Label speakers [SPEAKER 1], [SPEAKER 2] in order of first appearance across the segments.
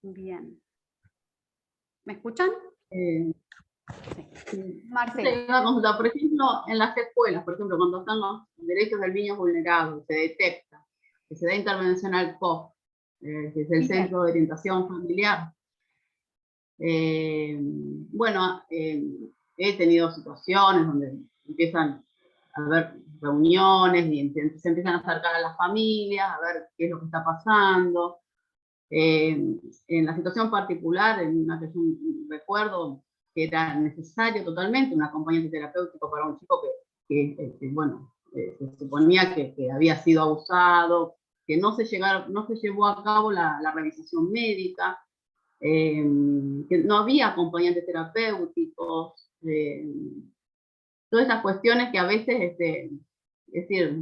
[SPEAKER 1] Bien. ¿Me escuchan?
[SPEAKER 2] Sí.
[SPEAKER 1] Marcela.
[SPEAKER 2] Una consulta, por ejemplo, en las escuelas, por ejemplo, cuando están los derechos del niño vulnerados, se detecta, que se da intervención al COF, que es el
[SPEAKER 1] Bien.
[SPEAKER 2] Centro de Orientación Familiar. Bueno, he tenido situaciones donde empiezan a haber reuniones y se empiezan a acercar a las familias, a ver qué es lo que está pasando. En la situación particular, en una que yo recuerdo que era necesario totalmente un acompañante terapéutico para un chico que bueno, se suponía que había sido abusado, que no se llevó a cabo la revisación médica, que no había acompañantes terapéuticos, todas esas cuestiones que a veces, es decir,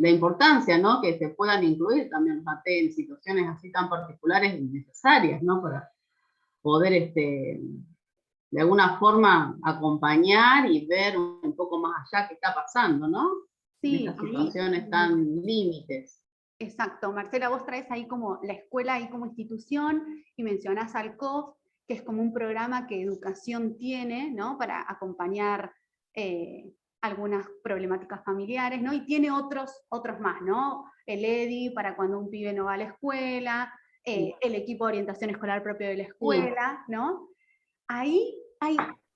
[SPEAKER 2] la importancia, ¿no? Que se puedan incluir también los AT en situaciones así tan particulares y necesarias, ¿no? Para poder, de alguna forma, acompañar y ver un poco más allá qué está pasando, ¿no? En
[SPEAKER 1] Sí,
[SPEAKER 2] estas
[SPEAKER 1] ahí,
[SPEAKER 2] situaciones tan límites.
[SPEAKER 1] exacto. Marcela, vos traes ahí como la escuela ahí como institución y mencionás al COF, que es como un programa que educación tiene, ¿no? Para acompañar algunas problemáticas familiares, ¿no? Y tiene otros más, ¿no? El EDI para cuando un pibe no va a la escuela,
[SPEAKER 2] Sí.
[SPEAKER 1] el equipo de orientación escolar propio de la
[SPEAKER 2] Sí.
[SPEAKER 1] escuela, ¿no? Ahí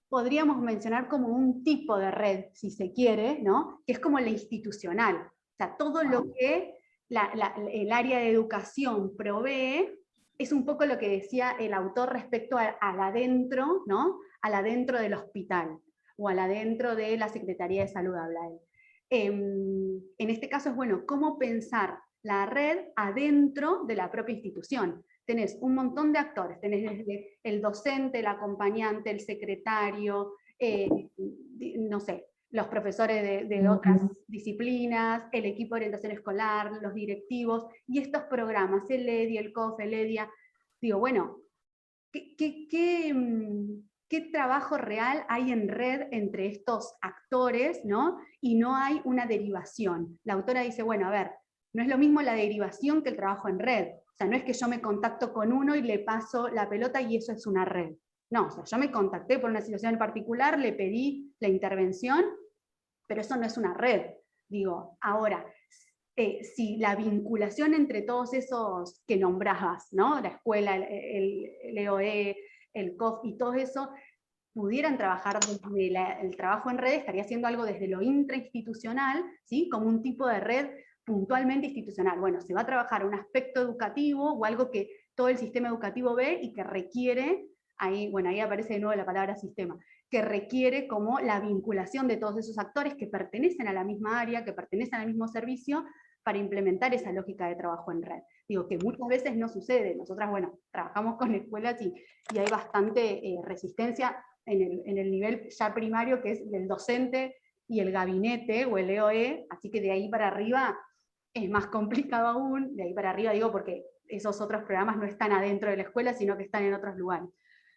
[SPEAKER 1] podríamos mencionar como un tipo de red, si se quiere, ¿no? Que es como la institucional. O sea, todo lo que el área de educación provee es un poco lo que decía el autor respecto al adentro, ¿no? Al adentro del hospital o al adentro de la Secretaría de Salud, habla él. En este caso es, bueno, cómo pensar la red adentro de la propia institución. Tenés un montón de actores, tenés desde el docente, el acompañante, el secretario, no sé, los profesores de otras disciplinas, el equipo de orientación escolar, los directivos, y estos programas, el EDI, el COF, el EDIA, digo, bueno, ¿qué trabajo real hay en red entre estos actores, ¿no? Y no hay una derivación. La autora dice, bueno, a ver, no es lo mismo la derivación que el trabajo en red. O sea, no es que yo me contacto con uno y le paso la pelota y eso es una red. No, o sea, yo me contacté por una situación en particular, le pedí la intervención, pero eso no es una red. Digo, ahora, si la vinculación entre todos esos que nombrabas, ¿no? La escuela, el EOE, el COF y todo eso, pudieran trabajar desde el trabajo en red, estaría haciendo algo desde lo intrainstitucional, ¿sí? Como un tipo de red puntualmente institucional. Bueno, se va a trabajar un aspecto educativo o algo que todo el sistema educativo ve y que requiere, ahí, bueno, ahí aparece de nuevo la palabra sistema, que requiere como la vinculación de todos esos actores que pertenecen a la misma área, que pertenecen al mismo servicio, para implementar esa lógica de trabajo en red. Digo, que muchas veces no sucede. Nosotras, bueno, trabajamos con escuelas y hay bastante resistencia en el nivel ya primario, que es del docente y el gabinete o el EOE, así que de ahí para arriba es más complicado aún, de ahí para arriba digo porque esos otros programas no están adentro de la escuela, sino que están en otros lugares.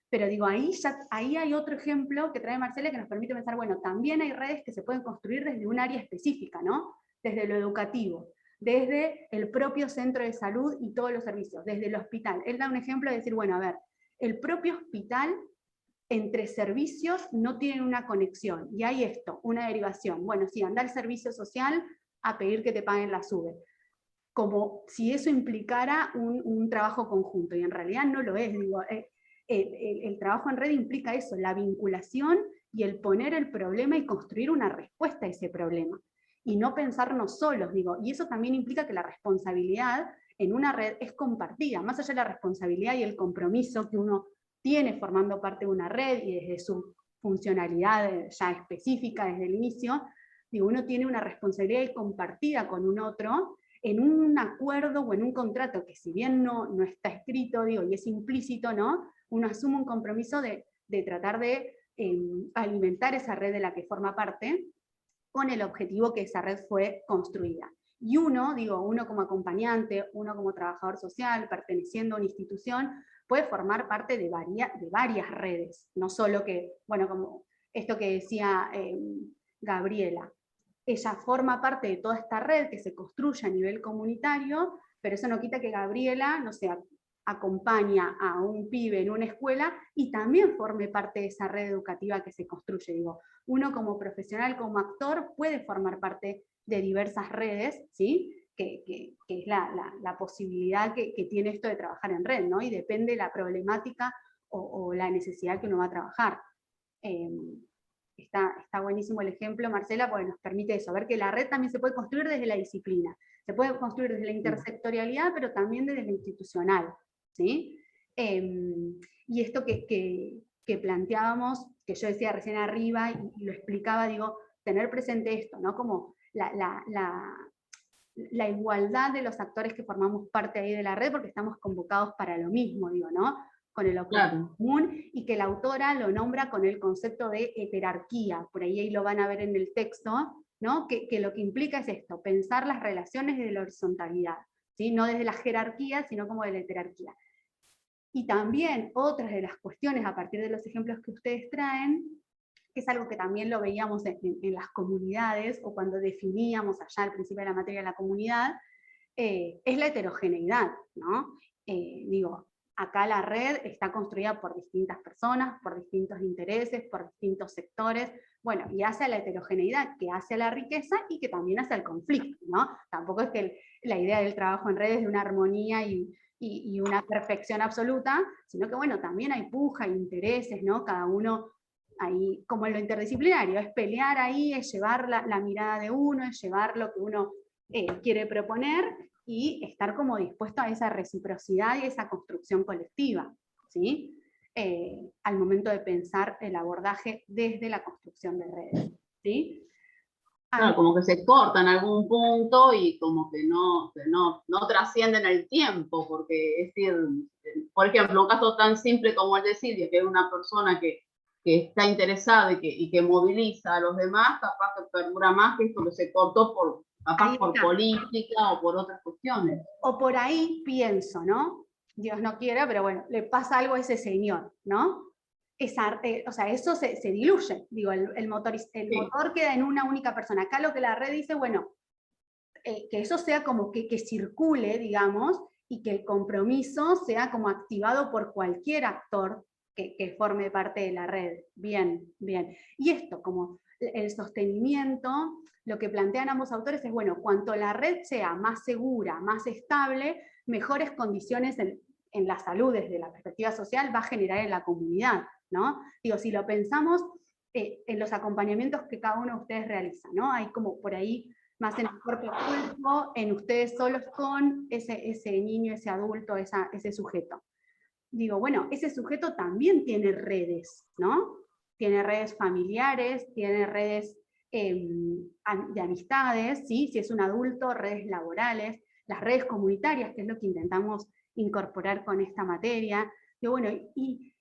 [SPEAKER 1] Pero digo, ahí hay otro ejemplo que trae Marcela que nos permite pensar, bueno, también hay redes que se pueden construir desde un área específica, ¿no? Desde lo educativo, desde el propio centro de salud y todos los servicios, desde el hospital. Él da un ejemplo de decir, bueno, a ver, el propio hospital entre servicios no tienen una conexión, y hay esto, una derivación. Bueno, sí, anda al servicio social a pedir que te paguen la SUBE, como si eso implicara un trabajo conjunto, y en realidad no lo es. Digo, el trabajo en red implica eso, la vinculación y el poner el problema y construir una respuesta a ese problema, y no pensarnos solos, digo, y eso también implica que la responsabilidad en una red es compartida, más allá de la responsabilidad y el compromiso que uno tiene formando parte de una red y desde su funcionalidad ya específica desde el inicio, digo, uno tiene una responsabilidad compartida con un otro en un acuerdo o en un contrato que si bien no está escrito, digo, y es implícito, ¿no? Uno asume un compromiso de tratar de alimentar esa red de la que forma parte con el objetivo que esa red fue construida. Y uno, digo, uno como acompañante, uno como trabajador social, perteneciendo a una institución, puede formar parte de varias redes, no solo que, bueno, como esto que decía Gabriela, ella forma parte de toda esta red que se construye a nivel comunitario, pero eso no quita que Gabriela, no sé, acompaña a un pibe en una escuela y también forme parte de esa red educativa que se construye. Digo, uno como profesional, como actor, puede formar parte de diversas redes, ¿sí? Que es la posibilidad que tiene esto de trabajar en red, ¿no? Y depende de la problemática o la necesidad que uno va a trabajar. Está buenísimo el ejemplo, Marcela, porque nos permite eso, ver que la red también se puede construir desde la disciplina, se puede construir desde la intersectorialidad, pero también desde lo institucional, ¿sí? Y esto que planteábamos, que yo decía recién arriba y lo explicaba, digo, tener presente esto, ¿no? Como la igualdad de los actores que formamos parte ahí de la red, porque estamos convocados para lo mismo, digo, ¿no? Con el objetivo común, y que la autora lo nombra con el concepto de heterarquía, por ahí lo van a ver en el texto, ¿no? Que lo que implica es esto, pensar las relaciones desde la horizontalidad, ¿sí? No desde la jerarquía, sino como de la heterarquía. Y también otras de las cuestiones, a partir de los ejemplos que ustedes traen, que es algo que también lo veíamos en las comunidades, o cuando definíamos allá al principio de la materia de la comunidad, es la heterogeneidad, ¿no? Digo, acá la red está construida por distintas personas, por distintos intereses, por distintos sectores, bueno, y hace a la heterogeneidad, que hace a la riqueza y que también hace al conflicto, ¿no? Tampoco es que la idea del trabajo en red es de una armonía y una perfección absoluta, sino que, bueno, también hay puja, hay intereses, ¿no? Cada uno ahí, como en lo interdisciplinario, es pelear ahí, es llevar la mirada de uno, es llevar lo que uno quiere proponer, y estar como dispuesto a esa reciprocidad y esa construcción colectiva, ¿sí? Al momento de pensar el abordaje desde la construcción de redes, ¿sí?
[SPEAKER 2] Claro, como que se corta en algún punto y como que no trascienden el tiempo, porque es decir, por ejemplo, un caso tan simple como el de Silvia, que es una persona que está interesada y que moviliza a los demás, capaz que perdura más que esto que se cortó capaz por política o por otras cuestiones.
[SPEAKER 1] O por ahí pienso, ¿no? Dios no quiera, pero bueno, le pasa algo a ese señor, ¿no? O sea, eso se diluye, digo, el motor queda en una única persona. Acá lo que la red dice, bueno, que eso sea como que circule, digamos, y que el compromiso sea como activado por cualquier actor que forme parte de la red. Bien, bien. Y esto, como el sostenimiento, lo que plantean ambos autores es, bueno, cuanto la red sea más segura, más estable, mejores condiciones en la salud desde la perspectiva social va a generar en la comunidad, ¿no? Digo, si lo pensamos en los acompañamientos que cada uno de ustedes realiza, ¿no? Hay como por ahí más en el cuerpo a cuerpo, en ustedes solos con ese niño, ese adulto, ese sujeto. Digo, bueno, ese sujeto también tiene redes, ¿no? Tiene redes familiares, tiene redes de amistades, ¿sí? Si es un adulto, redes laborales, las redes comunitarias, que es lo que intentamos incorporar con esta materia. Digo, bueno, ¿y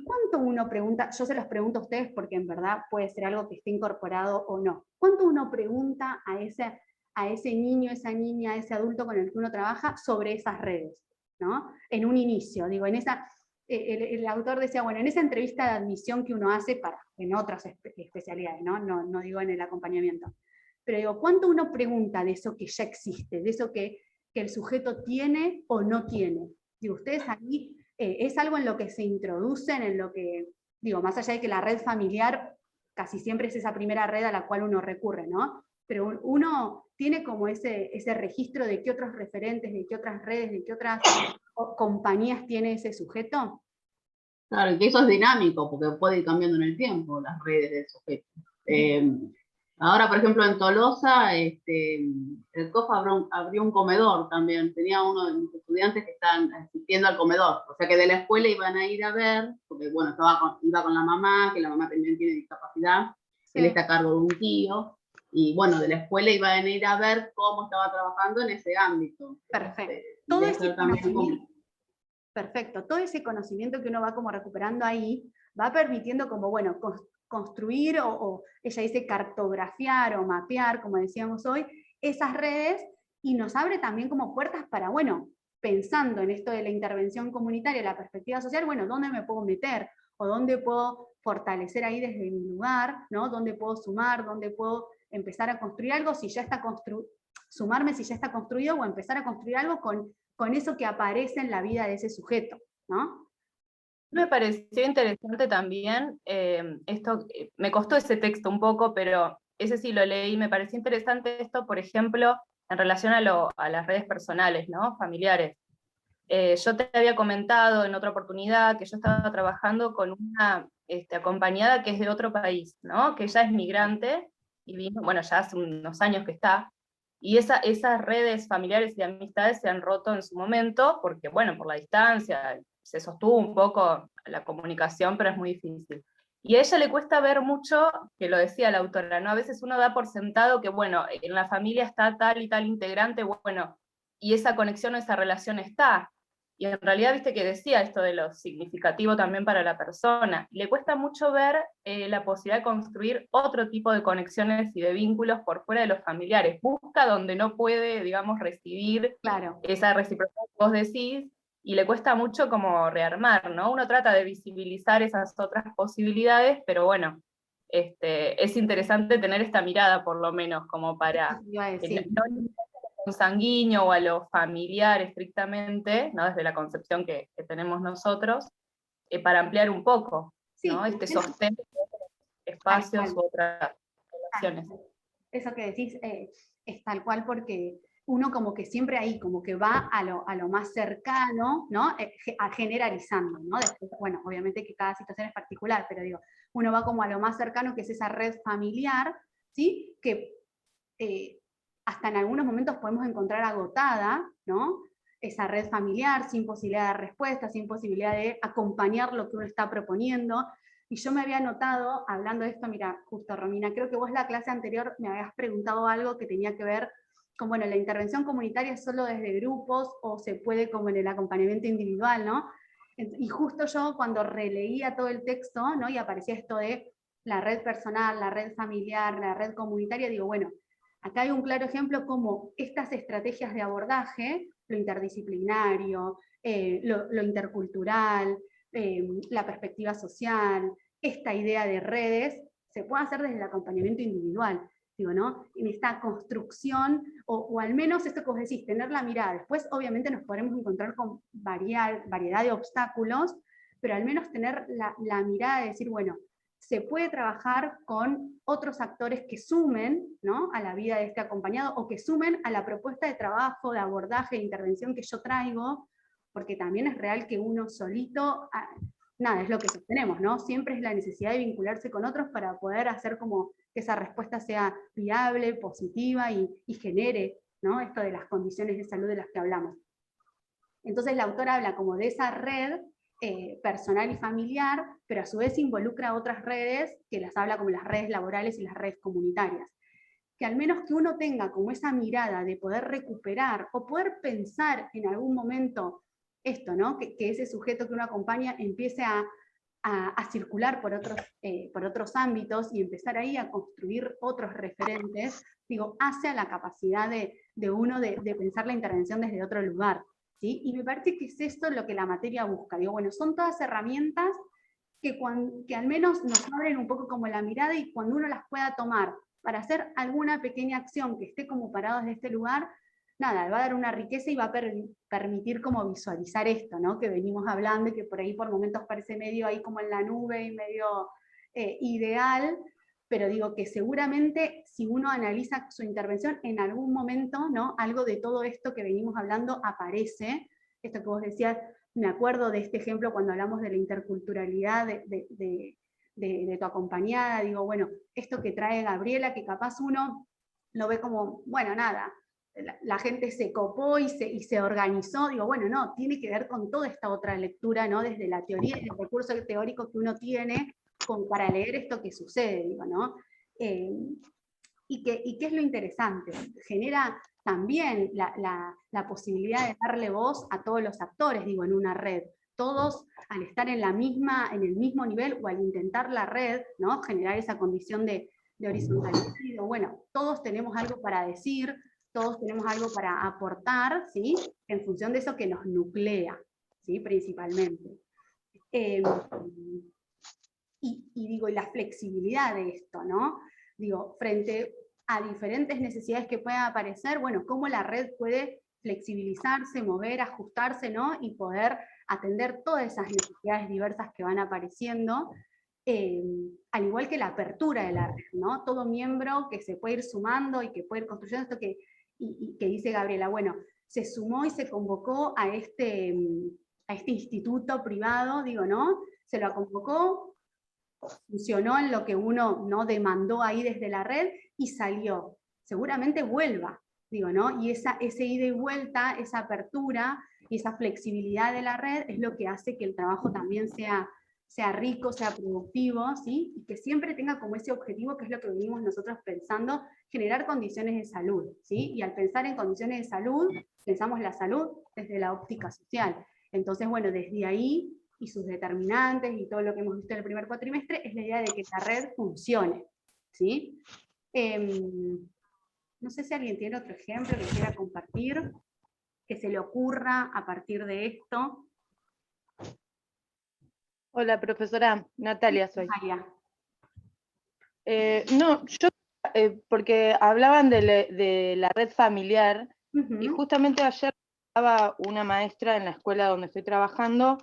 [SPEAKER 1] cuánto uno pregunta? Yo se los pregunto a ustedes porque en verdad puede ser algo que esté incorporado o no. ¿Cuánto uno pregunta a ese niño, esa niña, ese adulto con el que uno trabaja sobre esas redes, ¿no? En un inicio, digo, el autor decía, bueno, en esa entrevista de admisión que uno hace en otras especialidades, ¿no? No digo en el acompañamiento, pero digo, ¿cuánto uno pregunta de eso que ya existe, de eso que el sujeto tiene o no tiene? Digo, ustedes ahí, es algo en lo que se introducen, en lo que, digo, más allá de que la red familiar casi siempre es esa primera red a la cual uno recurre, ¿no? Pero uno tiene como ese registro de qué otros referentes, de qué otras redes, de qué otras compañías tiene ese sujeto.
[SPEAKER 2] Claro, y que eso es dinámico, porque puede ir cambiando en el tiempo las redes del sujeto. Ahora, por ejemplo, en Tolosa, el COF abrió un comedor también. Tenía uno de mis estudiantes que están asistiendo al comedor. O sea que de la escuela iban a ir a ver, porque bueno, iba con la mamá, que la mamá también tiene discapacidad. Sí. Él está a cargo de un tío. Y bueno, de la escuela iban a ir a ver cómo estaba trabajando en ese ámbito.
[SPEAKER 1] Perfecto. Todo ese conocimiento, perfecto. Todo ese conocimiento que uno va como recuperando ahí, va permitiendo como, bueno, construir o ella dice cartografiar o mapear, como decíamos hoy, esas redes, y nos abre también como puertas para, bueno, pensando en esto de la intervención comunitaria, la perspectiva social, bueno, ¿dónde me puedo meter? ¿O dónde puedo fortalecer ahí desde mi lugar? ¿No? ¿Dónde puedo sumar? ¿Dónde puedo empezar a construir algo si ya está sumarme si ya está construido, o empezar a construir algo con con eso que aparece en la vida de ese sujeto, ¿no?
[SPEAKER 3] Me pareció interesante también, me costó ese texto un poco, pero ese sí lo leí, me pareció interesante esto, por ejemplo, en relación a las redes personales, ¿no? Familiares. Yo te había comentado en otra oportunidad que yo estaba trabajando con una acompañada que es de otro país, ¿no? Que ella es migrante, y vino, bueno, ya hace unos años que está, y esas redes familiares y amistades se han roto en su momento, porque bueno, por la distancia, se sostuvo un poco la comunicación, pero es muy difícil. Y a ella le cuesta ver mucho, que lo decía la autora, ¿no? A veces uno da por sentado que, bueno, en la familia está tal y tal integrante, bueno, y esa conexión o esa relación está. Y en realidad, viste que decía esto de lo significativo también para la persona. Le cuesta mucho ver la posibilidad de construir otro tipo de conexiones y de vínculos por fuera de los familiares. Busca donde no puede, digamos, recibir
[SPEAKER 1] Claro.
[SPEAKER 3] esa reciprocidad que vos decís, y le cuesta mucho como rearmar, ¿no? Uno trata de visibilizar esas otras posibilidades, pero bueno, es interesante tener esta mirada, por lo menos, como para
[SPEAKER 1] Iba a decir.
[SPEAKER 3] no consanguíneo o a lo familiar estrictamente, ¿no? Desde la concepción que tenemos nosotros, para ampliar un poco,
[SPEAKER 1] Sí,
[SPEAKER 3] ¿no? Sostén de otros espacios u otras relaciones.
[SPEAKER 1] Eso que decís es tal cual, porque uno como que siempre ahí, como que va a lo más cercano, ¿no? Generalizando, ¿no? Después, bueno, obviamente que cada situación es particular, pero digo, uno va como a lo más cercano, que es esa red familiar, ¿sí? Que hasta en algunos momentos podemos encontrar agotada, ¿no? Esa red familiar, sin posibilidad de respuesta, sin posibilidad de acompañar lo que uno está proponiendo. Y yo me había notado, hablando de esto, mira, justo Romina, creo que vos la clase anterior me habías preguntado algo que tenía que ver con, bueno, la intervención comunitaria solo desde grupos o se puede como en el acompañamiento individual, ¿no? Y justo yo cuando releía todo el texto, ¿no? Y aparecía esto de la red personal, la red familiar, la red comunitaria, digo, bueno, acá hay un claro ejemplo como estas estrategias de abordaje, lo interdisciplinario, lo intercultural, la perspectiva social, esta idea de redes, se puede hacer desde el acompañamiento individual, digo, ¿no? En esta construcción, o al menos esto que vos decís, tener la mirada. Después, obviamente, nos podremos encontrar con variedad de obstáculos, pero al menos tener la mirada de decir, bueno, se puede trabajar con otros actores que sumen, ¿no? A la vida de este acompañado o que sumen a la propuesta de trabajo, de abordaje, de intervención que yo traigo, porque también es real que uno solito, nada, es lo que sostenemos, ¿no? Siempre es la necesidad de vincularse con otros para poder hacer como que esa respuesta sea viable, positiva y genere, ¿no? Esto de las condiciones de salud de las que hablamos. Entonces la autora habla como de esa red personal y familiar, pero a su vez involucra a otras redes, que las habla como las redes laborales y las redes comunitarias. Que al menos que uno tenga como esa mirada de poder recuperar o poder pensar en algún momento esto, ¿no? Que ese sujeto que uno acompaña empiece a circular por otros ámbitos y empezar ahí a construir otros referentes, digo, hace a la capacidad de uno de pensar la intervención desde otro lugar. ¿Sí? Y me parece que es esto lo que la materia busca. Digo, bueno, son todas herramientas que al menos nos abren un poco como la mirada y cuando uno las pueda tomar para hacer alguna pequeña acción que esté como parado desde este lugar, nada, va a dar una riqueza y va a permitir como visualizar esto, ¿no? Que venimos hablando y que por ahí por momentos parece medio ahí como en la nube y medio ideal, pero digo que seguramente si uno analiza su intervención, en algún momento, ¿no? Algo de todo esto que venimos hablando aparece, esto que vos decías, me acuerdo de este ejemplo cuando hablamos de la interculturalidad de tu acompañada, digo, bueno, esto que trae Gabriela, que capaz uno lo ve como, bueno, nada, la gente se copó y se organizó, digo, bueno, no, tiene que ver con toda esta otra lectura, ¿no? Desde la teoría, el recurso teórico que uno tiene para leer esto que sucede, digo, ¿no? ¿Y qué es lo interesante? Genera también la posibilidad de darle voz a todos los actores, digo, en una red. Todos, al estar en el mismo nivel o al intentar la red, ¿no? Generar esa condición de horizontalidad, digo, bueno, todos tenemos algo para decir, todos tenemos algo para aportar, ¿sí? En función de eso que nos nuclea, ¿sí? Principalmente. Y digo, y la flexibilidad de esto, ¿no? Digo, frente a diferentes necesidades que puedan aparecer, bueno, cómo la red puede flexibilizarse, mover, ajustarse, ¿no? Y poder atender todas esas necesidades diversas que van apareciendo, al igual que la apertura de la red, ¿no? Todo miembro que se puede ir sumando y que puede ir construyendo esto y que dice Gabriela, bueno, se sumó y se convocó a este instituto privado, digo, ¿no? Se lo convocó, funcionó en lo que uno no demandó ahí desde la red y salió. Seguramente vuelva, digo, ¿no? Y ese ida y vuelta, esa apertura y esa flexibilidad de la red es lo que hace que el trabajo también sea rico, sea productivo, ¿sí? Y que siempre tenga como ese objetivo, que es lo que venimos nosotros pensando, generar condiciones de salud, ¿sí? Y al pensar en condiciones de salud, pensamos la salud desde la óptica social. Entonces, bueno, desde ahí y sus determinantes y todo lo que hemos visto en el primer cuatrimestre, es la idea de que la red funcione, ¿sí? No sé si alguien tiene otro ejemplo que quiera compartir, que se le ocurra a partir de esto.
[SPEAKER 4] Hola, profesora, Natalia soy.
[SPEAKER 1] María.
[SPEAKER 4] No, yo, porque hablaban de la red familiar, y justamente ayer estaba una maestra en la escuela donde estoy trabajando,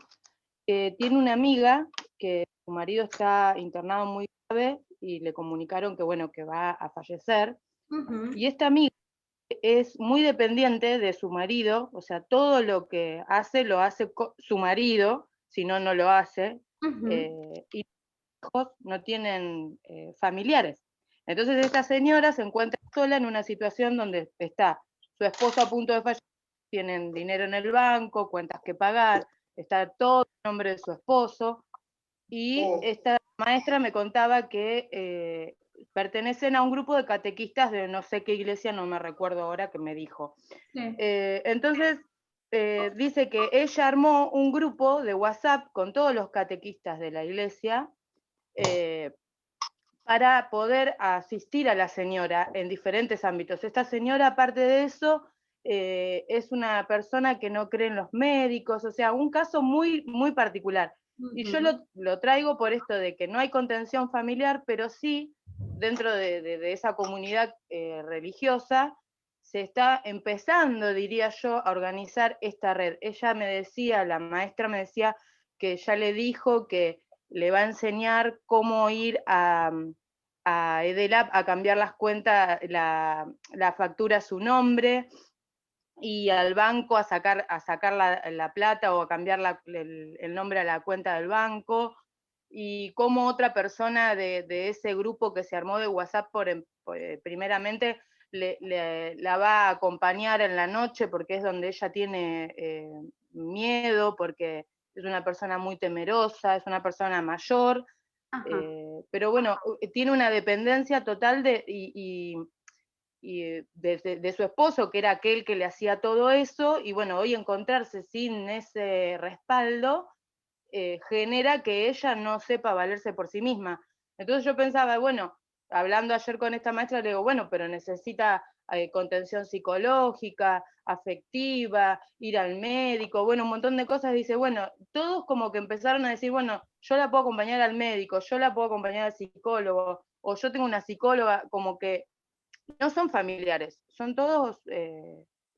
[SPEAKER 4] que tiene una amiga que su marido está internado muy grave y le comunicaron que, bueno, que va a fallecer, y esta amiga es muy dependiente de su marido, o sea, todo lo que hace lo hace su marido, si no, no lo hace, y hijos no tienen familiares. Entonces esta señora se encuentra sola en una situación donde está su esposo a punto de fallecer, tienen dinero en el banco, cuentas que pagar, está todo en nombre de su esposo, y esta maestra me contaba que pertenecen a un grupo de catequistas de no sé qué iglesia, no me recuerdo ahora, que me dijo. Sí. Entonces, dice que ella armó un grupo de WhatsApp con todos los catequistas de la iglesia, para poder asistir a la señora en diferentes ámbitos. Esta señora, aparte de eso, es una persona que no cree en los médicos, o sea, un caso muy, muy particular. Y yo lo traigo por esto de que no hay contención familiar, pero sí, dentro de esa comunidad religiosa, se está empezando, diría yo, a organizar esta red. Ella me decía, la maestra me decía, que ya le dijo que le va a enseñar cómo ir a Edelab a cambiar las cuentas, la factura a su nombre, y al banco a sacar la plata o a cambiar el nombre a la cuenta del banco, y cómo otra persona de ese grupo que se armó de WhatsApp primeramente la va a acompañar en la noche, porque es donde ella tiene miedo, porque es una persona muy temerosa, es una persona mayor, pero bueno, tiene una dependencia total de su esposo, que era aquel que le hacía todo eso, y bueno, hoy encontrarse sin ese respaldo genera que ella no sepa valerse por sí misma. Entonces yo pensaba, bueno, hablando ayer con esta maestra, le digo, bueno, pero necesita contención psicológica, afectiva, ir al médico, bueno, un montón de cosas. Dice, bueno, todos como que empezaron a decir, bueno, yo la puedo acompañar al médico, yo la puedo acompañar al psicólogo, o yo tengo una psicóloga, como que no son familiares, son todos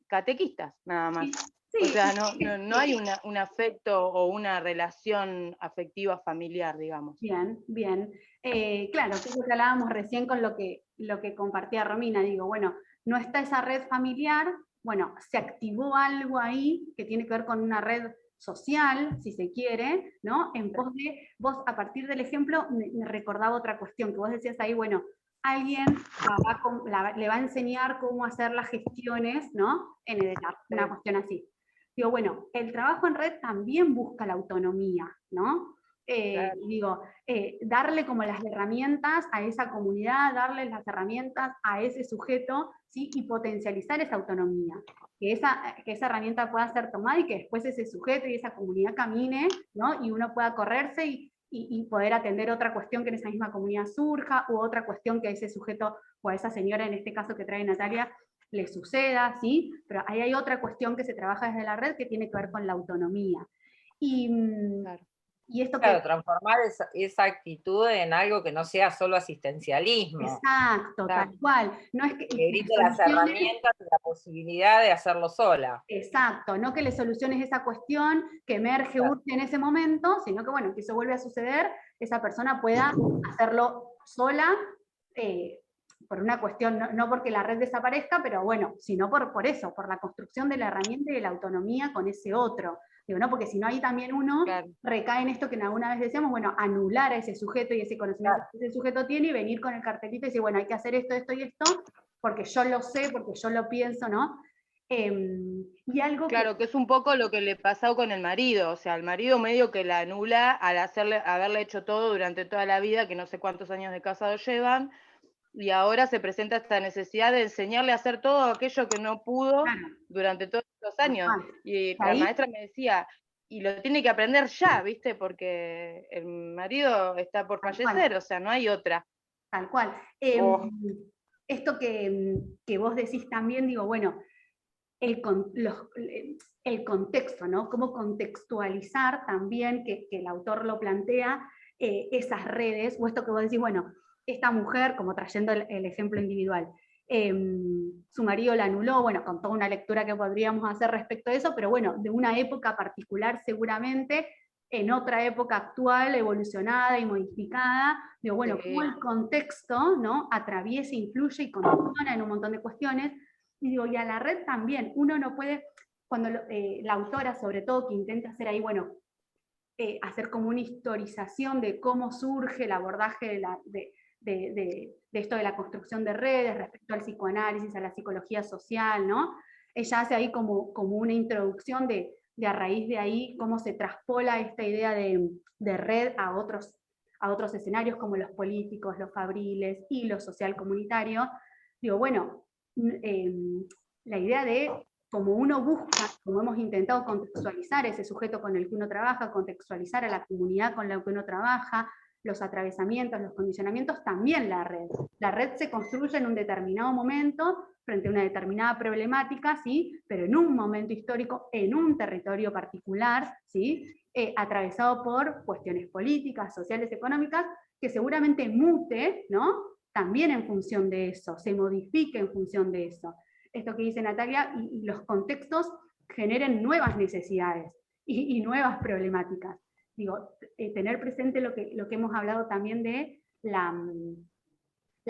[SPEAKER 4] catequistas, nada más. Sí. O sea, no hay un afecto o una relación afectiva familiar, digamos.
[SPEAKER 1] Bien, bien. Claro, que es lo que hablábamos recién con lo que compartía Romina. Digo, bueno, no está esa red familiar, bueno, se activó algo ahí que tiene que ver con una red social, si se quiere, ¿no? En pos de, vos a partir del ejemplo me recordaba otra cuestión, que vos decías ahí, bueno, alguien le va a enseñar cómo hacer las gestiones, ¿no? En Edelab, una cuestión así. Digo, bueno, el trabajo en red también busca la autonomía, ¿no? Claro. Digo, darle como las herramientas a esa comunidad, darle las herramientas a ese sujeto, ¿sí? Y potencializar esa autonomía. Que esa herramienta pueda ser tomada y que después ese sujeto y esa comunidad camine, ¿no? Y uno pueda correrse y poder atender otra cuestión que en esa misma comunidad surja, u otra cuestión que a ese sujeto o a esa señora, en este caso que trae Natalia, le suceda, ¿sí? Pero ahí hay otra cuestión que se trabaja desde la red que tiene que ver con la autonomía. Y claro, Y esto
[SPEAKER 5] Claro, transformar esa actitud en algo que no sea solo asistencialismo.
[SPEAKER 1] Exacto,
[SPEAKER 4] Claro.
[SPEAKER 1] tal cual. No es que
[SPEAKER 5] Que brinde las herramientas y la posibilidad de hacerlo sola.
[SPEAKER 1] Exacto, no que le soluciones esa cuestión que emerge,
[SPEAKER 5] Claro.
[SPEAKER 1] urge en ese momento, sino que bueno, que eso vuelve a suceder, esa persona pueda hacerlo sola, por una cuestión, no porque la red desaparezca, pero bueno, sino por eso, por la construcción de la herramienta y de la autonomía con ese otro. Digo, ¿no? Porque si no, ahí también uno
[SPEAKER 4] Claro.
[SPEAKER 1] recae en esto que alguna vez decíamos, bueno, anular a ese sujeto y ese conocimiento
[SPEAKER 5] Claro.
[SPEAKER 1] que ese sujeto tiene y venir con el cartelito y decir, bueno, hay que hacer esto, esto y esto, porque yo lo sé, porque yo lo pienso, ¿no? Y algo
[SPEAKER 4] Claro, que es un poco lo que le pasó con el marido, o sea, el marido medio que la anula al haberle hecho todo durante toda la vida, que no sé cuántos años de casado llevan, y ahora se presenta esta necesidad de enseñarle a hacer todo aquello que no pudo
[SPEAKER 1] claro,
[SPEAKER 4] durante todos los años. Y la
[SPEAKER 1] ahí,
[SPEAKER 4] maestra me decía, y lo tiene que aprender ya, ¿viste? Porque el marido está por
[SPEAKER 1] Tal
[SPEAKER 4] fallecer,
[SPEAKER 1] cual.
[SPEAKER 4] o sea, no hay otra.
[SPEAKER 1] tal cual.
[SPEAKER 4] Oh.
[SPEAKER 1] Esto que vos decís también, digo, bueno, el contexto, ¿no? Cómo contextualizar también, que el autor lo plantea, esas redes, o esto que vos decís, bueno, esta mujer, como trayendo el ejemplo individual, su marido la anuló, bueno, con toda una lectura que podríamos hacer respecto a eso, pero bueno, de una época particular seguramente, en otra época actual, evolucionada y modificada, digo, bueno, cómo el contexto, ¿no? Atraviesa, influye y condiciona en un montón de cuestiones, y digo, y a la red también, uno no puede, cuando la autora sobre todo que intenta hacer ahí, bueno, hacer como una historización de cómo surge el abordaje de esto de la construcción de redes respecto al psicoanálisis, a la psicología social, ¿no? Ella hace ahí como una introducción de a raíz de ahí cómo se traspola esta idea de red a otros escenarios como los políticos, los fabriles y lo social comunitario. Digo, bueno, la idea de como uno busca, como hemos intentado contextualizar ese sujeto con el que uno trabaja, contextualizar a la comunidad con la que uno trabaja, los atravesamientos, los condicionamientos, también la red. La red se construye en un determinado momento, frente a una determinada problemática, ¿sí? Pero en un momento histórico, en un territorio particular, ¿sí? Atravesado por cuestiones políticas, sociales, económicas, que seguramente mute, ¿no? También en función de eso, se modifique en función de eso. Esto que dice Natalia, y los contextos generen nuevas necesidades y nuevas problemáticas. Digo, tener presente lo que hemos hablado también de la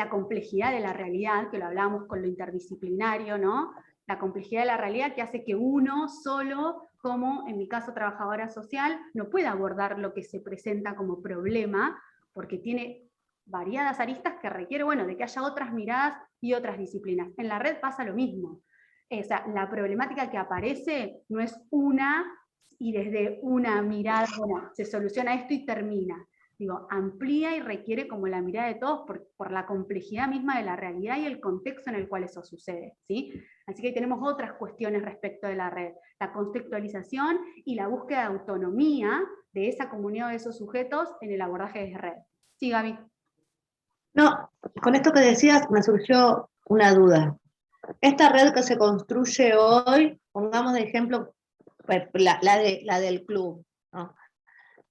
[SPEAKER 1] complejidad de la realidad, que lo hablábamos con lo interdisciplinario, ¿no? La complejidad de la realidad que hace que uno solo, como en mi caso trabajadora social, no pueda abordar lo que se presenta como problema, porque tiene variadas aristas que requiere, bueno, de que haya otras miradas y otras disciplinas. En la red pasa lo mismo. O sea, la problemática que aparece no es una y desde una mirada, bueno, se soluciona esto y termina. Digo, amplía y requiere como la mirada de todos por la complejidad misma de la realidad y el contexto en el cual eso sucede, ¿sí? Así que ahí tenemos otras cuestiones respecto de la red, la contextualización y la búsqueda de autonomía de esa comunidad, de esos sujetos en el abordaje de red. Sí, Gaby.
[SPEAKER 6] No, con esto que decías me surgió una duda. Esta red que se construye hoy, pongamos de ejemplo la del club, ¿no?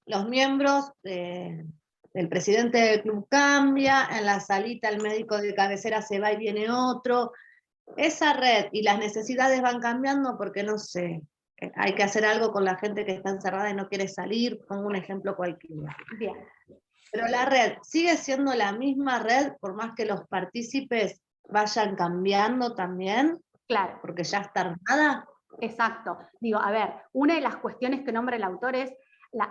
[SPEAKER 6] Los miembros del presidente del club cambia, en la salita el médico de cabecera se va y viene otro. Esa red y las necesidades van cambiando porque, no sé, hay que hacer algo con la gente que está encerrada y no quiere salir, pongo un ejemplo cualquiera.
[SPEAKER 1] Bien.
[SPEAKER 6] Pero la red sigue siendo la misma red por más que los partícipes vayan cambiando también.
[SPEAKER 1] Claro.
[SPEAKER 6] Porque ya está armada.
[SPEAKER 1] Exacto. Digo, a ver, una de las cuestiones que nombra el autor es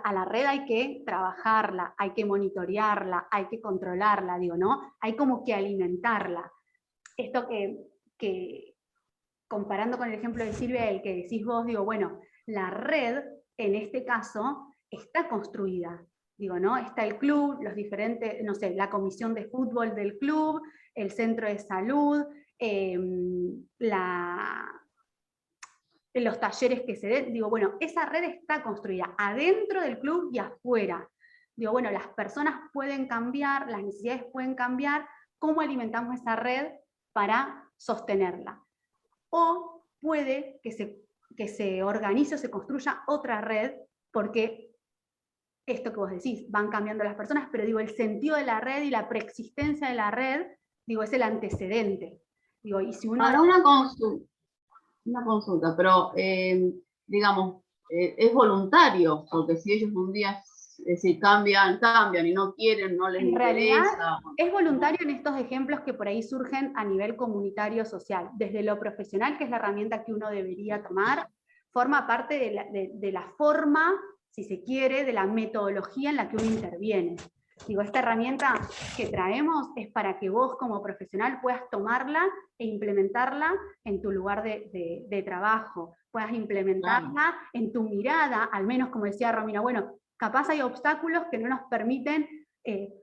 [SPEAKER 1] a la red hay que trabajarla, hay que monitorearla, hay que controlarla, digo, ¿no? Hay como que alimentarla. Esto que comparando con el ejemplo de Silvia, el que decís vos, digo, bueno, la red, en este caso, está construida. Digo, ¿no? Está el club, los diferentes, no sé, la comisión de fútbol del club, el centro de salud, los talleres que se den, digo, bueno, esa red está construida adentro del club y afuera. Digo, bueno, las personas pueden cambiar, las necesidades pueden cambiar, ¿cómo alimentamos esa red para sostenerla? O puede que se organice o se construya otra red, porque esto que vos decís, van cambiando las personas, pero digo, el sentido de la red y la preexistencia de la red, digo, es el antecedente. Digo, y si uno...
[SPEAKER 2] Ahora una consulta, pero digamos, es voluntario, porque si ellos un día, es decir, cambian y no quieren, no les
[SPEAKER 1] En realidad,
[SPEAKER 2] interesa.
[SPEAKER 1] es voluntario en estos ejemplos que por ahí surgen a nivel comunitario social. Desde lo profesional, que es la herramienta que uno debería tomar, forma parte de la forma, si se quiere, de la metodología en la que uno interviene. Digo, esta herramienta que traemos es para que vos como profesional puedas tomarla e implementarla en tu lugar de trabajo, puedas implementarla en tu mirada, al menos como decía Romina, bueno, capaz hay obstáculos que no nos permiten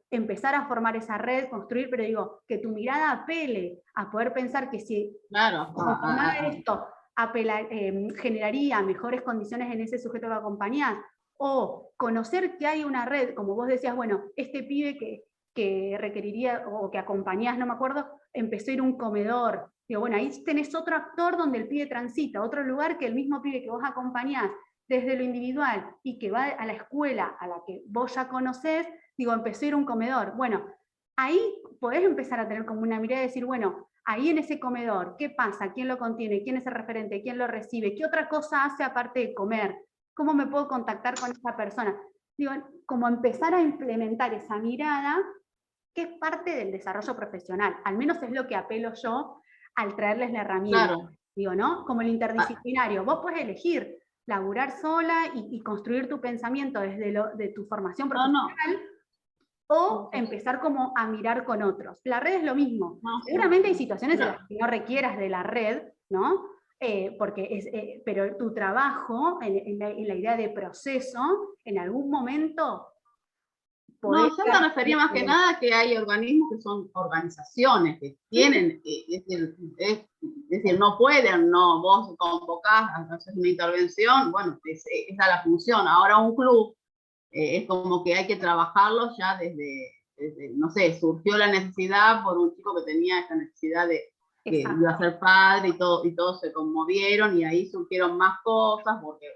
[SPEAKER 1] empezar a formar esa red, construir, pero digo, que tu mirada apele a poder pensar que si esto generaría mejores condiciones en ese sujeto que acompañás, o conocer que hay una red, como vos decías, bueno, este pibe que requeriría, o que acompañás, no me acuerdo, empezó a ir a un comedor. Digo, bueno, ahí tenés otro actor donde el pibe transita, otro lugar que el mismo pibe que vos acompañás desde lo individual y que va a la escuela a la que vos ya conocés, digo, empezó a ir a un comedor. Bueno, ahí podés empezar a tener como una mirada y decir, bueno, ahí en ese comedor, ¿qué pasa? ¿Quién lo contiene? ¿Quién es el referente? ¿Quién lo recibe? ¿Qué otra cosa hace aparte de comer? ¿Cómo me puedo contactar con esa persona? Digo, como empezar a implementar esa mirada que es parte del desarrollo profesional. Al menos es lo que apelo yo al traerles la herramienta.
[SPEAKER 2] Claro.
[SPEAKER 1] Digo, ¿no? Como el interdisciplinario. Vos podés elegir laburar sola y construir tu pensamiento desde de tu formación profesional, o empezar como a mirar con otros. La red es lo mismo. Seguramente hay situaciones en las que no requieras de la red, ¿no? Pero tu trabajo, en la idea de proceso, en algún mommo
[SPEAKER 2] No, yo me refería más que nada que hay organismos que son organizaciones, que tienen, es decir, no pueden, no, vos convocás, haces una intervención, bueno, esa es la función. Ahora un club es como que hay que trabajarlo ya desde, no sé, surgió la necesidad por un chico que tenía esta necesidad de que iba a ser padre y todos se conmovieron y ahí surgieron más cosas porque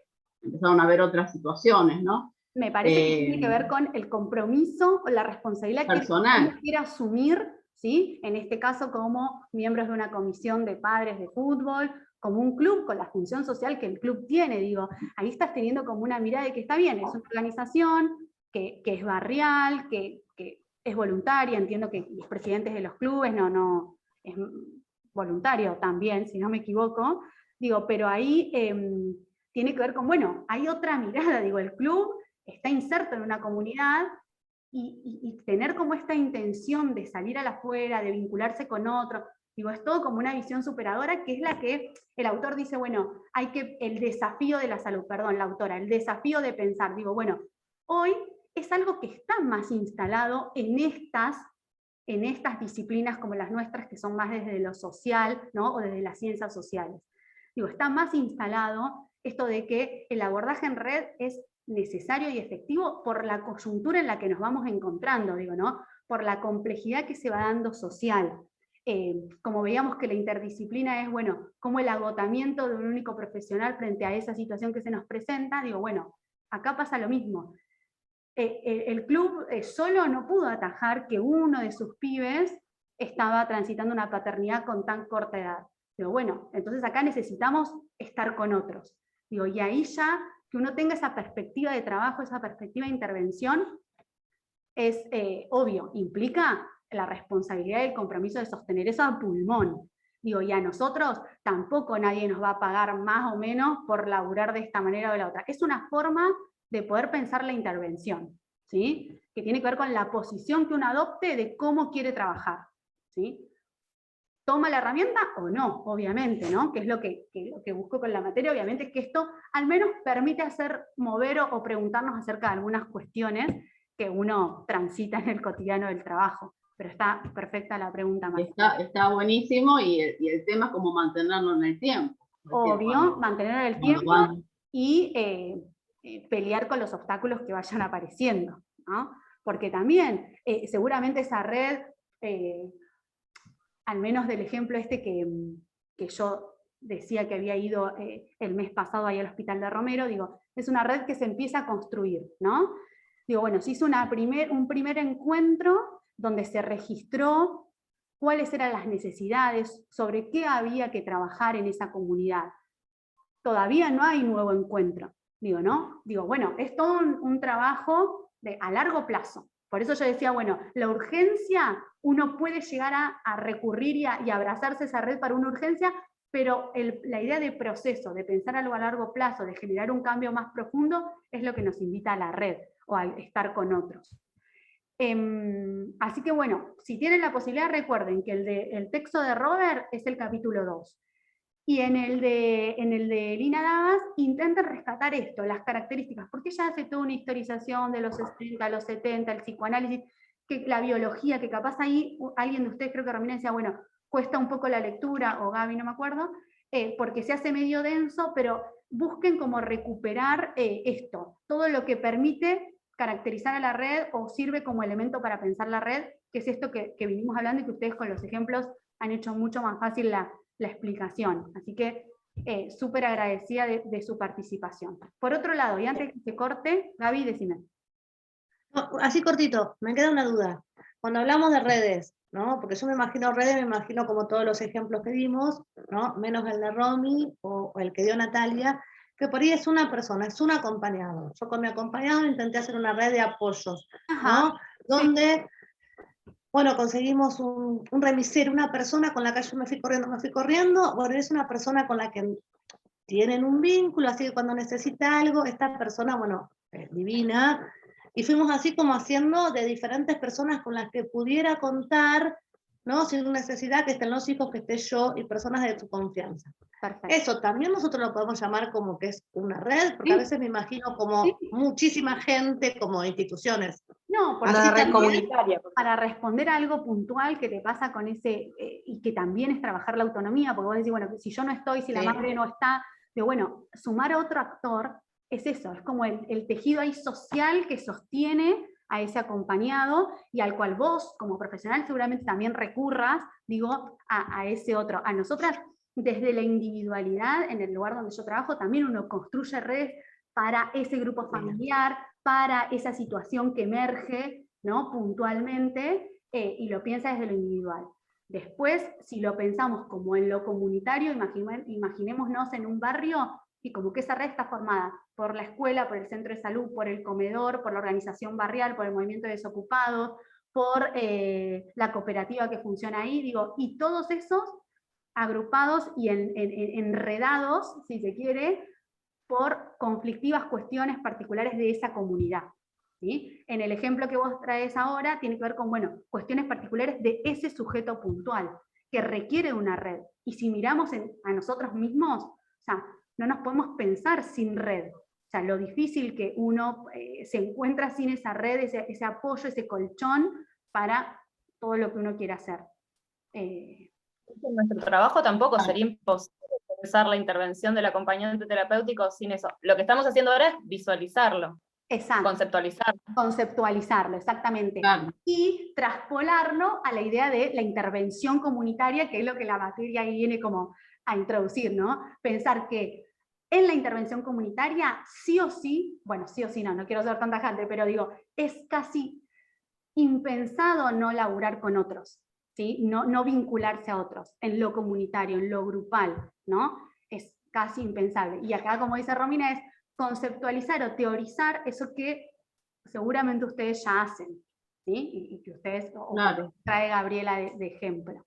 [SPEAKER 2] empezaron a haber otras situaciones, ¿no?
[SPEAKER 1] Me parece que tiene que ver con el compromiso o la responsabilidad personal que uno quiere asumir, ¿sí? En este caso como miembros de una comisión de padres de fútbol, como un club, con la función social que el club tiene, digo, ahí estás teniendo como una mirada de que está bien, es una organización que es barrial, que es voluntaria, entiendo que los presidentes de los clubes no es voluntario también, si no me equivoco, digo, pero ahí tiene que ver con, bueno, hay otra mirada, digo, el club está inserto en una comunidad y tener como esta intención de salir a la afuera, de vincularse con otro, digo, es todo como una visión superadora, que es la que el autor dice, bueno, el desafío de la salud, perdón, la autora, el desafío de pensar, digo, bueno, hoy es algo que está más instalado en estas disciplinas como las nuestras, que son más desde lo social, ¿no? O desde las ciencias sociales. Digo, está más instalado esto de que el abordaje en red es necesario y efectivo por la coyuntura en la que nos vamos encontrando, digo, ¿no? Por la complejidad que se va dando social. Como veíamos que la interdisciplina es, bueno, como el agotamiento de un único profesional frente a esa situación que se nos presenta, digo, bueno, acá pasa lo mismo. El club solo no pudo atajar que uno de sus pibes estaba transitando una paternidad con tan corta edad. Pero bueno, entonces acá necesitamos estar con otros. Digo, y ahí ya que uno tenga esa perspectiva de trabajo, esa perspectiva de intervención, es obvio, implica la responsabilidad y el compromiso de sostener eso a pulmón. Digo, y a nosotros tampoco nadie nos va a pagar más o menos por laburar de esta manera o de la otra. Es una forma de poder pensar la intervención, ¿sí? Que tiene que ver con la posición que uno adopte de cómo quiere trabajar, ¿sí? ¿Toma la herramienta o no? Obviamente, ¿no? Que es lo que busco con la materia, obviamente que esto al menos permite mover o preguntarnos acerca de algunas cuestiones que uno transita en el cotidiano del trabajo. Pero está perfecta la pregunta, Marcela.
[SPEAKER 2] Está buenísimo y el tema es cómo mantenerlo en el tiempo.
[SPEAKER 1] Obvio, mantenerlo en el tiempo y pelear con los obstáculos que vayan apareciendo, ¿no? Porque también, seguramente esa red, al menos del ejemplo este que yo decía que había ido el mes pasado ahí al Hospital de Romero, digo, es una red que se empieza a construir, ¿no? Digo, bueno, se hizo un primer encuentro donde se registró cuáles eran las necesidades, sobre qué había que trabajar en esa comunidad. Todavía no hay nuevo encuentro, digo, ¿no? Digo, bueno, es todo un trabajo a largo plazo. Por eso yo decía, bueno, la urgencia, uno puede llegar a recurrir y abrazarse esa red para una urgencia, pero la idea de proceso, de pensar algo a largo plazo, de generar un cambio más profundo, es lo que nos invita a la red, o al estar con otros. Así que bueno, si tienen la posibilidad, recuerden que el texto de Robert es el capítulo 2. Y en el de Lina Davas intenten rescatar esto, las características, porque ella hace toda una historización de los 60, los 70, el psicoanálisis, que la biología, que capaz ahí alguien de ustedes, creo que Romina decía, bueno, cuesta un poco la lectura, o Gaby, no me acuerdo, porque se hace medio denso, pero busquen como recuperar esto, todo lo que permite caracterizar a la red o sirve como elemento para pensar la red, que es esto que vinimos hablando y que ustedes con los ejemplos han hecho mucho más fácil la explicación. Así que súper agradecida de su participación. Por otro lado, y antes que se corte, Gaby, decime.
[SPEAKER 6] No, así cortito, me queda una duda. Cuando hablamos de redes, ¿no? Porque yo me imagino redes, me imagino como todos los ejemplos que dimos, ¿no? Menos el de Romy o el que dio Natalia, que por ahí es una persona, es un acompañado. Yo con mi acompañado intenté hacer una red de apoyos, ¿no?
[SPEAKER 1] Ajá,
[SPEAKER 6] donde... Sí. Bueno, conseguimos un remisero, una persona con la que yo me fui corriendo, bueno, es una persona con la que tienen un vínculo, así que cuando necesita algo, esta persona, bueno, es divina, y fuimos así como haciendo de diferentes personas con las que pudiera contar, ¿no? Sin necesidad que estén los hijos, que esté yo, y personas de su confianza.
[SPEAKER 1] perfecto.
[SPEAKER 6] Eso también nosotros lo podemos llamar como que es una red, porque
[SPEAKER 1] Sí.
[SPEAKER 6] a veces me imagino como
[SPEAKER 1] Sí.
[SPEAKER 6] muchísima gente, como instituciones.
[SPEAKER 1] No, por
[SPEAKER 5] Una red
[SPEAKER 1] también,
[SPEAKER 5] comunitaria.
[SPEAKER 1] para responder a algo puntual que te pasa con ese, y que también es trabajar la autonomía, porque vos decís, bueno, si yo no estoy, si la madre no está, de bueno, sumar a otro actor es eso, es como el tejido ahí social que sostiene a ese acompañado y al cual vos, como profesional, seguramente también recurras, digo, a ese otro. A nosotras, desde la individualidad, en el lugar donde yo trabajo, también uno construye redes para ese grupo familiar, para esa situación que emerge, ¿no? Puntualmente, y lo piensa desde lo individual. Después, si lo pensamos como en lo comunitario, imaginémonos en un barrio y como que esa red está formada por la escuela, por el centro de salud, por el comedor, por la organización barrial, por el movimiento de desocupados, por la cooperativa que funciona ahí, digo, y todos esos agrupados y enredados, si se quiere, por conflictivas cuestiones particulares de esa comunidad. ¿Sí? En el ejemplo que vos traes ahora tiene que ver con, bueno, cuestiones particulares de ese sujeto puntual, que requiere una red. Y si miramos a nosotros mismos, o sea, no nos podemos pensar sin red. O sea, lo difícil que uno se encuentra sin esa red, ese apoyo, ese colchón para todo lo que uno quiere hacer.
[SPEAKER 3] En nuestro trabajo tampoco sería imposible pensar la intervención del acompañante terapéutico sin eso. Lo que estamos haciendo ahora es visualizarlo.
[SPEAKER 1] Exacto.
[SPEAKER 3] Conceptualizarlo.
[SPEAKER 1] Conceptualizarlo, exactamente. Claro. Y traspolarlo a la idea de la intervención comunitaria, que es lo que la materia ahí viene como a introducir, ¿no? Pensar que en la intervención comunitaria, sí o sí, bueno, sí o sí no quiero ser tan tajante, pero digo, es casi impensado no laburar con otros, ¿sí? No vincularse a otros, en lo comunitario, en lo grupal, ¿no? Es casi impensable. Y acá, como dice Romina, es conceptualizar o teorizar eso que seguramente ustedes ya hacen, ¿sí? Y que ustedes, claro, trae Gabriela de ejemplo.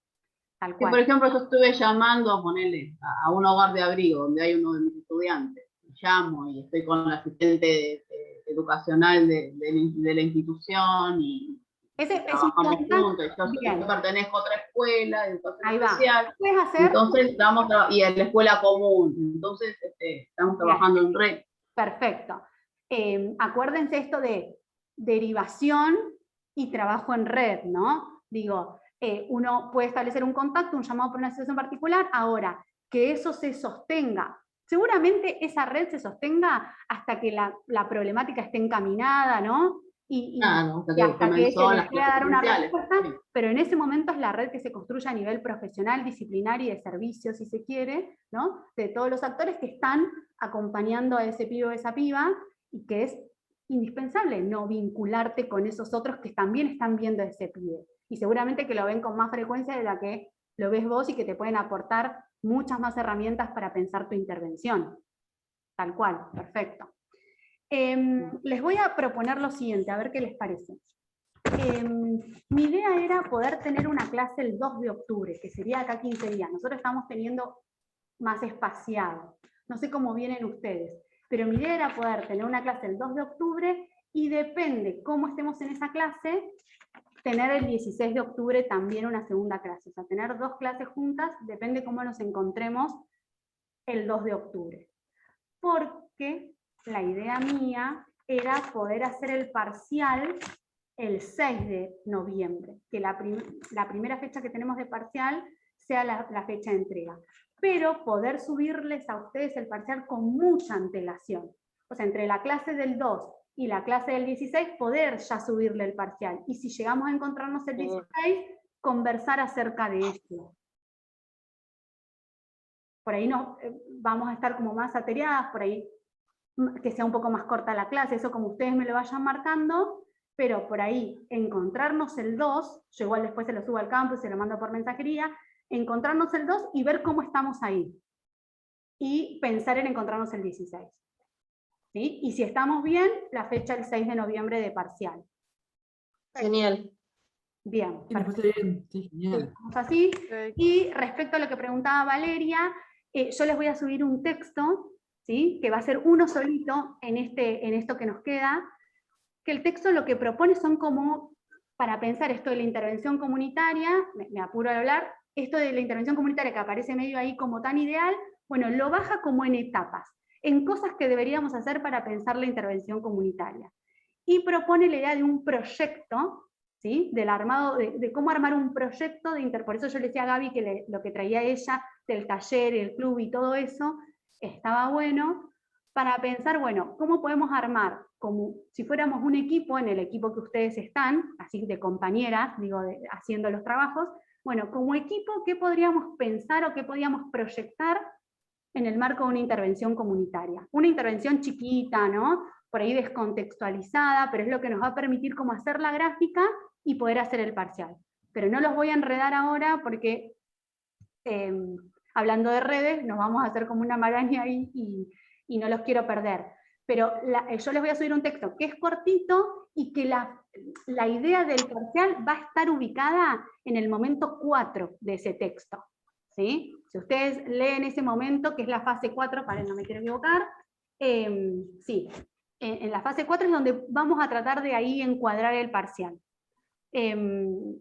[SPEAKER 1] Tal cual.
[SPEAKER 2] Sí, por ejemplo, yo estuve llamando a ponerle a un hogar de abrigo donde hay uno de mis estudiantes. Llamo y estoy con la asistente educacional de la institución y trabajamos juntos. Yo pertenezco a otra escuela de educación especial. ¿Puedes hacer? Entonces estamos y en la escuela común. Entonces estamos trabajando en red.
[SPEAKER 1] Perfecto. Acuérdense esto de derivación y trabajo en red, ¿no? Digo, uno puede establecer un contacto, un llamado por una situación particular, ahora, que eso se sostenga. Seguramente esa red se sostenga hasta que la problemática esté encaminada, ¿no? Y hasta que se les pueda dar una respuesta, sí. Pero en ese momento es la red que se construye a nivel profesional, disciplinario y de servicio, si se quiere, ¿no? De todos los actores que están acompañando a ese pibe o esa piba, y que es indispensable no vincularte con esos otros que también están viendo ese pibe. Y seguramente que lo ven con más frecuencia de la que lo ves vos y que te pueden aportar muchas más herramientas para pensar tu intervención. Tal cual, perfecto. Les voy a proponer lo siguiente, a ver qué les parece. Mi idea era poder tener una clase el 2 de octubre, que sería acá 15 días. Nosotros estamos teniendo más espaciado. No sé cómo vienen ustedes, pero mi idea era poder tener una clase el 2 de octubre y depende cómo estemos en esa clase, tener el 16 de octubre también una segunda clase. O sea, tener 2 clases juntas, depende cómo nos encontremos el 2 de octubre. Porque la idea mía era poder hacer el parcial el 6 de noviembre, que la primera fecha que tenemos de parcial sea la fecha de entrega. Pero poder subirles a ustedes el parcial con mucha antelación. O sea, entre la clase del 2 y la clase del 16, poder ya subirle el parcial. Y si llegamos a encontrarnos el 16, conversar acerca de esto. Por ahí no, vamos a estar como más atareadas, por ahí que sea un poco más corta la clase, eso como ustedes me lo vayan marcando, pero por ahí encontrarnos el 2, yo igual después se lo subo al campus, se lo mando por mensajería, encontrarnos el 2 y ver cómo estamos ahí. Y pensar en encontrarnos el 16. ¿Sí? Y si estamos bien, la fecha el 6 de noviembre de parcial.
[SPEAKER 7] Genial.
[SPEAKER 1] Bien,
[SPEAKER 8] Sí, me
[SPEAKER 1] perfecto.
[SPEAKER 8] parece bien, sí, genial.
[SPEAKER 1] Estamos así. Y respecto a lo que preguntaba Valeria, yo les voy a subir un texto, ¿sí? Que va a ser uno solito en esto que nos queda, que el texto lo que propone son como, para pensar esto de la intervención comunitaria, me apuro a hablar, esto de la intervención comunitaria que aparece medio ahí como tan ideal, bueno, lo baja como en etapas, en cosas que deberíamos hacer para pensar la intervención comunitaria. Y propone la idea de un proyecto, ¿sí? Del armado, de cómo armar un proyecto, por eso yo le decía a Gaby que lo que traía ella del taller, el club y todo eso, estaba bueno, para pensar, bueno, ¿cómo podemos armar? Como si fuéramos un equipo, en el equipo que ustedes están, así de compañeras, digo, haciendo los trabajos, bueno, como equipo, ¿qué podríamos pensar o qué podríamos proyectar en el marco de una intervención comunitaria? Una intervención chiquita, ¿no? Por ahí descontextualizada, pero es lo que nos va a permitir como hacer la gráfica y poder hacer el parcial. Pero no los voy a enredar ahora porque, hablando de redes, nos vamos a hacer como una maraña ahí y no los quiero perder. Pero yo les voy a subir un texto que es cortito y que la idea del parcial va a estar ubicada en el momento 4 de ese texto. ¿Sí? Si ustedes leen ese momento, que es la fase 4, para no me quiero equivocar, sí, en la fase 4 es donde vamos a tratar de ahí encuadrar el parcial.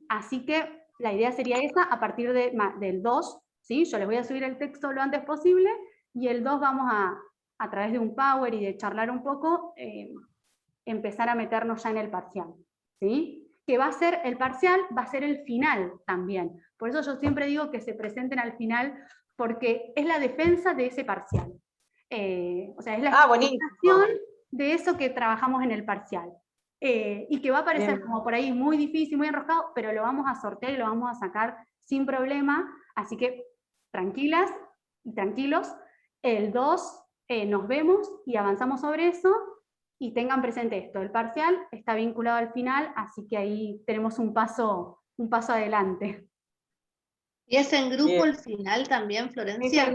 [SPEAKER 1] Así que la idea sería esa a partir del 2, ¿sí? Yo les voy a subir el texto lo antes posible, y el 2 vamos a través de un power y de charlar un poco, empezar a meternos ya en el parcial, ¿sí? Que va a ser, el parcial va a ser el final también. Por eso yo siempre digo que se presenten al final, porque es la defensa de ese parcial. O sea, es la explicación de eso que trabajamos en el parcial. Y que va a parecer como por ahí muy difícil, muy enroscado, pero lo vamos a sortear y lo vamos a sacar sin problema. Así que tranquilas y tranquilos, el 2 nos vemos y avanzamos sobre eso. Y tengan presente esto, el parcial está vinculado al final, así que ahí tenemos un paso adelante.
[SPEAKER 6] ¿Y es en grupo el final también, Florencia?